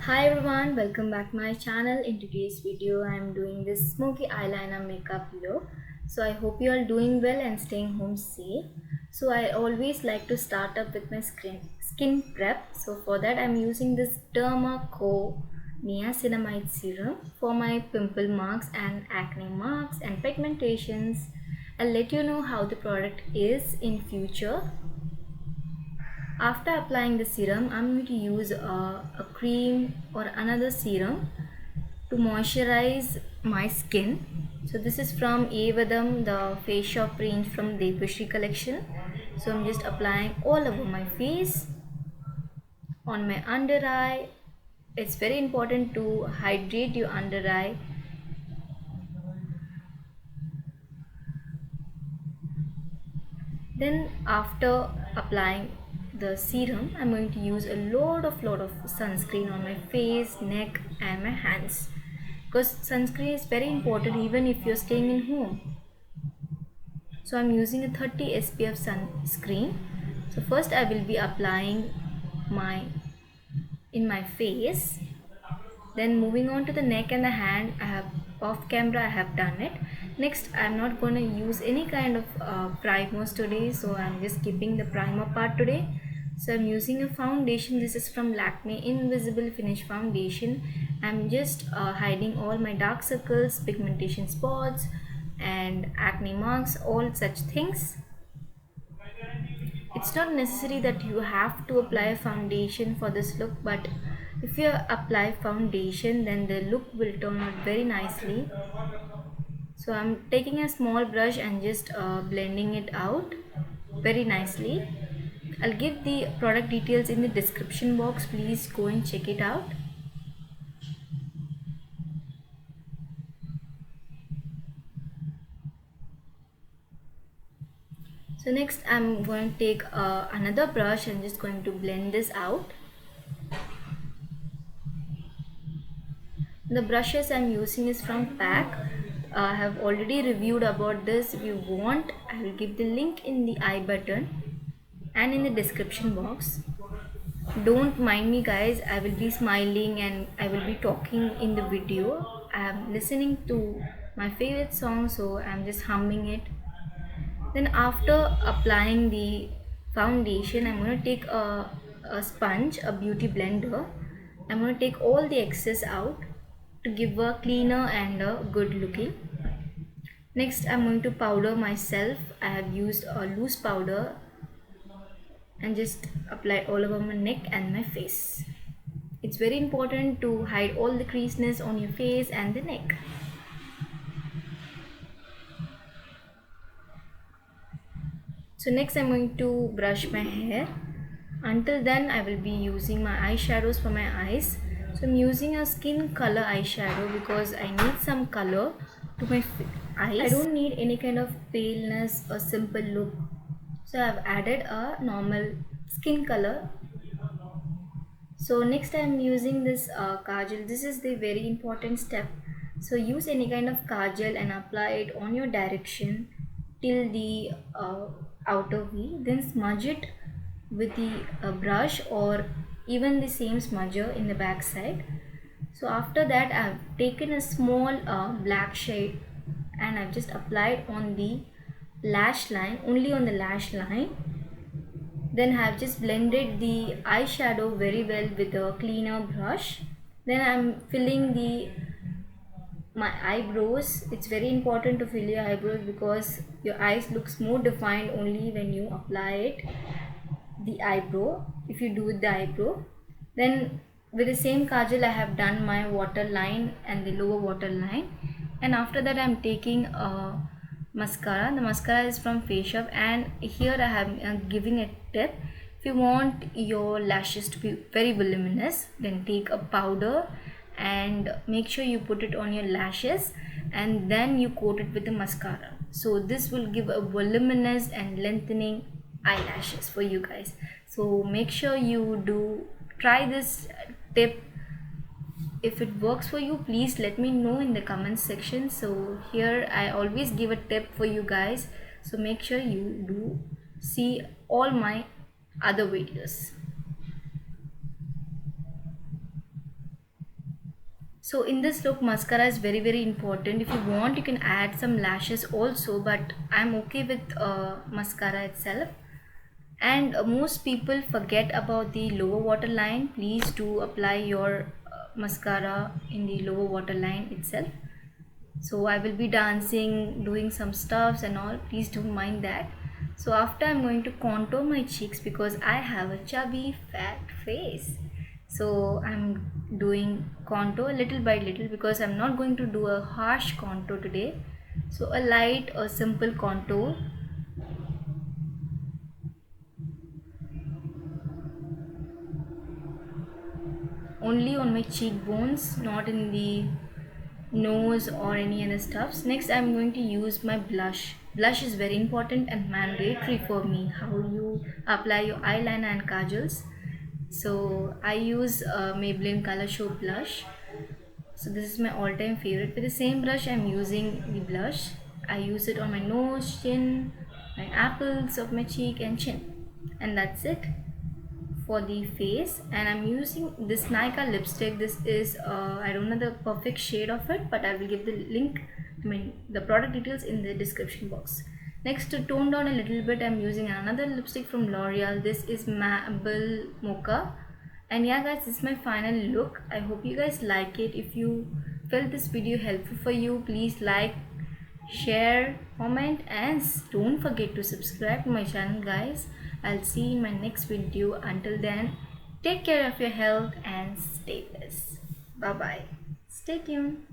Hi everyone, welcome back to my channel. In today's video, I am doing this smoky eyeliner makeup video. So I hope you are doing well and staying home safe. So I always like to start up with my skin prep. So for that, I am using this Derma Co Niacinamide serum for my pimple marks and acne marks and pigmentations. I'll let you know how the product is in future. After applying the serum, I'm going to use a cream or another serum to moisturize my skin. So this is from Avadam, the face shop range from Devashri collection. So I'm just applying all over my face, on my under eye. It's very important to hydrate your under eye. Then after applying the serum, I'm going to use a lot of sunscreen on my face, neck and my hands, because sunscreen is very important even if you're staying in home. So I'm using a 30 SPF sunscreen. So first I will be applying my in my face, then moving on to the neck and the hand. I have off camera, I have done it. Next, I'm not going to use any kind of primers today, so I'm just skipping the primer part today. So I'm using a foundation. This is from Lakme Invisible Finish Foundation. I'm just hiding all my dark circles, pigmentation spots and acne marks, all such things. It's not necessary that you have to apply a foundation for this look, but if you apply foundation, then the look will turn out very nicely. So I'm taking a small brush and just blending it out very nicely. I'll give the product details in the description box. Please go and check it out. So next I'm going to take another brush and just going to blend this out. The brushes I'm using is from PAC. I have already reviewed about this. If you want, I will give the link in the I button and in the description box. Don't mind me guys, I will be smiling and I will be talking in the video. I am listening to my favorite song, so I'm just humming it. Then after applying the foundation, I'm going to take a sponge, a beauty blender. I'm going to take all the excess out to give a cleaner and a good looking. Next, I'm going to powder myself. I have used a loose powder and just apply all over my neck and my face. It's very important to hide all the creasiness on your face and the neck. So next I'm going to brush my hair. Until then I will be using my eyeshadows for my eyes. So I'm using a skin color eyeshadow because I need some color to my eyes. I don't need any kind of paleness or simple look. So I've added a normal skin color. So next I'm using this kajal. This is the very important step. So use any kind of kajal and apply it on your direction till the outer V. Then smudge it with the brush or even the same smudger in the back side. So after that I've taken a small black shade and I've just applied on the lash line, only on the lash line. Then I have just blended the eyeshadow very well with a cleaner brush. Then I'm filling the my eyebrows. It's very important to fill your eyebrows because your eyes looks more defined only when you apply it the eyebrow, if you do with the eyebrow. Then with the same kajal I have done my waterline and the lower waterline, and after that I'm taking a mascara. The mascara is from Face Shop, and here I have giving a tip. If you want your lashes to be very voluminous, then take a powder and make sure you put it on your lashes and then you coat it with the mascara. So this will give a voluminous and lengthening eyelashes for you guys. So make sure you do try this tip. If it works for you, please let me know in the comment section. So here I always give a tip for you guys, so make sure you do see all my other videos. So in this look, mascara is very important. If you want, you can add some lashes also, but I'm okay with mascara itself. And most people forget about the lower waterline. Please do apply your mascara in the lower waterline itself. So I will be dancing, doing some stuffs and all, please don't mind that. So after, I'm going to contour my cheeks because I have a chubby fat face. So I'm doing contour little by little because I'm not going to do a harsh contour today. So a light or simple contour only on my cheekbones, not in the nose or any other stuffs. Next, I'm going to use my blush. Blush is very important and mandatory for me, how you apply your eyeliner and kajals. So I use Maybelline Color Show blush. So this is my all-time favorite. With the same brush, I'm using the blush. I use it on my nose, chin, my apples of my cheek and chin, and that's it for the face. And I'm using this Nykaa lipstick. This is I don't know the perfect shade of it, but I will give the link, the product details in the description box. Next, to tone down a little bit, I'm using another lipstick from L'Oreal. This is Marble Mocha. And yeah guys, this is my final look. I hope you guys like it. If you felt this video helpful for you, please like, share, comment, and don't forget to subscribe to my channel guys. I'll see you in my next video. Until then, take care of your health and stay blessed. Bye bye. Stay tuned.